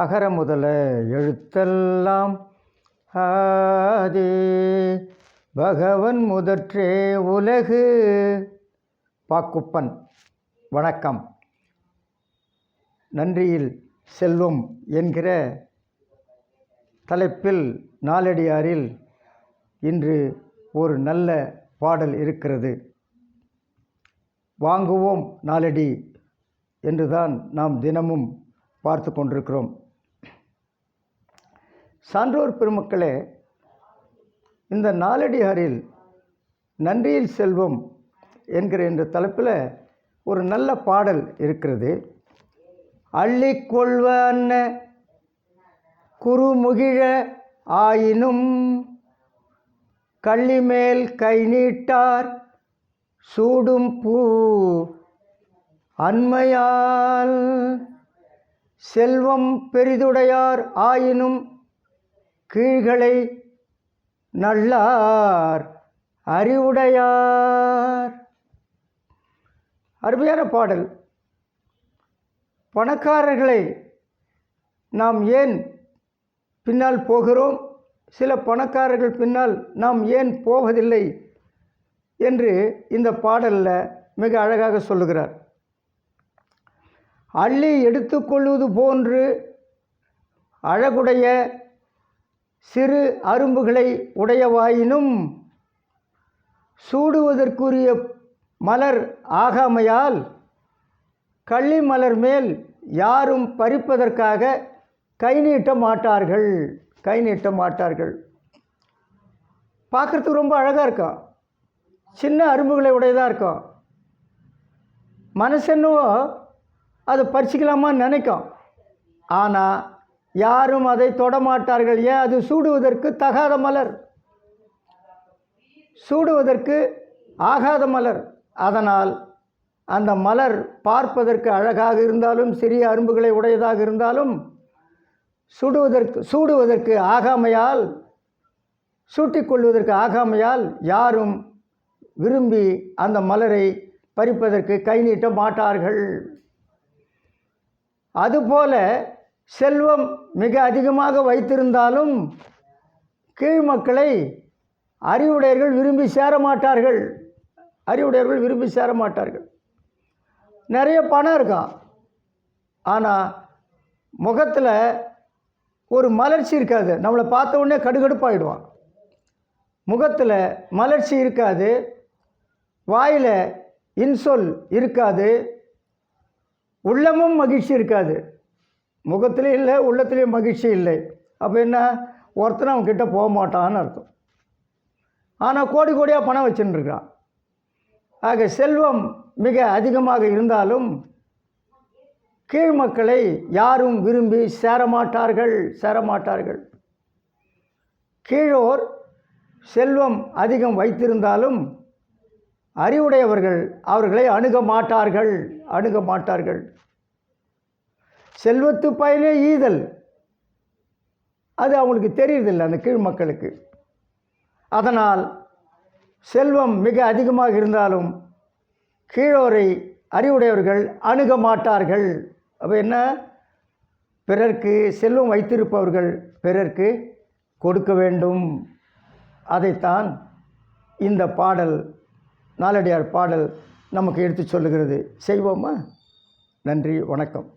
அகர முதல எழுத்தெல்லாம் ஆதி பகவன் முதற்றே உலகு. பாக்குப்பன். வணக்கம். நன்றியில் செல்வம் என்கிற தலைப்பில் நாலடியாரில் இன்று ஒரு நல்ல பாடல் இருக்கிறது. வாங்குவோம் நாலடி என்றுதான் நாம் தினமும் பார்த்து கொண்டிருக்கிறோம். சான்றோர் பெருமக்களே, இந்த நாலடியாரில் நன்றியில் செல்வம் என்கிற என்ற தலைப்பில் ஒரு நல்ல பாடல் இருக்கிறது. அள்ளிக்கொள்வ அன்ன குறுமுகிழ ஆயினும் கள்ளிமேல் கை நீட்டார் சூடும் பூ அண்மையால் செல்வம் பெரிதுடையார் ஆயினும் கீழ்களை நல்லார் அறிவுடையார். அருமையான பாடல். பணக்காரர்களை நாம் ஏன் பின்னால் போகிறோம், சில பணக்காரர்கள் பின்னால் நாம் ஏன் போவதில்லை என்று இந்த பாடலில் மிக அழகாக சொல்லுகிறார். அள்ளி எடுத்துக்கொள்வது போன்று அழகுடைய சிறு அரும்புகளை உடையவாயினும் சூடுவதற்குரிய மலர் ஆகாமையால் கள்ளி மலர் மேல் யாரும் பறிப்பதற்காக கை நீட்ட மாட்டார்கள். பார்க்குறதுக்கு ரொம்ப அழகாக இருக்கும், சின்ன அரும்புகளை உடையதாக இருக்கும். மனுஷனும் அதை பறிச்சிக்கலாமான்னு நினைக்கும், ஆனால் யாரும் அதை தொடமாட்டார்கள். ஏன்? அது சூடுவதற்கு தகாத மலர், சூடுவதற்கு ஆகாத மலர். அதனால் அந்த மலர் பார்ப்பதற்கு அழகாக இருந்தாலும், சிறிய அரும்புகளை உடையதாக இருந்தாலும், சூடுவதற்கு ஆகாமையால், சூட்டிக்கொள்வதற்கு ஆகாமையால் யாரும் விரும்பி அந்த மலரை பறிப்பதற்கு கை நீட்ட மாட்டார்கள். அதுபோல செல்வம் மிக அதிகமாக வைத்திருந்தாலும் கீழ்மக்களை அறிவுடையர்கள் விரும்பி சேர மாட்டார்கள். நிறைய பணம் இருக்கும், ஆனால் முகத்தில் ஒரு மலர்ச்சி இருக்காது. நம்மளை பார்த்த உடனே கடுகடுப்பாயிடுவான். முகத்தில் மலர்ச்சி இருக்காது, வாயில் இன்சொல் இருக்காது, உள்ளமும் மகிழ்ச்சி இருக்காது. முகத்திலையும் இல்லை, உள்ளத்திலையும் மகிழ்ச்சி இல்லை. அப்போ என்ன? ஒருத்தனை அவன் கிட்ட போக மாட்டான்னு அர்த்தம். ஆனால் கோடி கோடியாக பணம் வச்சுருக்கான். ஆக செல்வம் மிக அதிகமாக இருந்தாலும் கீழ்மக்களை யாரும் விரும்பி சேரமாட்டார்கள். கீழோர் செல்வம் அதிகம் வைத்திருந்தாலும் அறிவுடையவர்கள் அவர்களை அணுக மாட்டார்கள். செல்வத்து பயனே ஈதல், அது அவங்களுக்கு தெரியறதில்லை அந்த கீழ் மக்களுக்கு. அதனால் செல்வம் மிக அதிகமாக இருந்தாலும் கீழோரை அறிவுடையவர்கள் அணுக மாட்டார்கள். அப்போ என்ன? பிறர்க்கு செல்வம் வைத்திருப்பவர்கள் பிறர்க்கு கொடுக்க வேண்டும். அதைத்தான் இந்த பாடல், நாலடியார் பாடல் நமக்கு எடுத்து சொல்லுகிறது. செய்வோமா? நன்றி, வணக்கம்.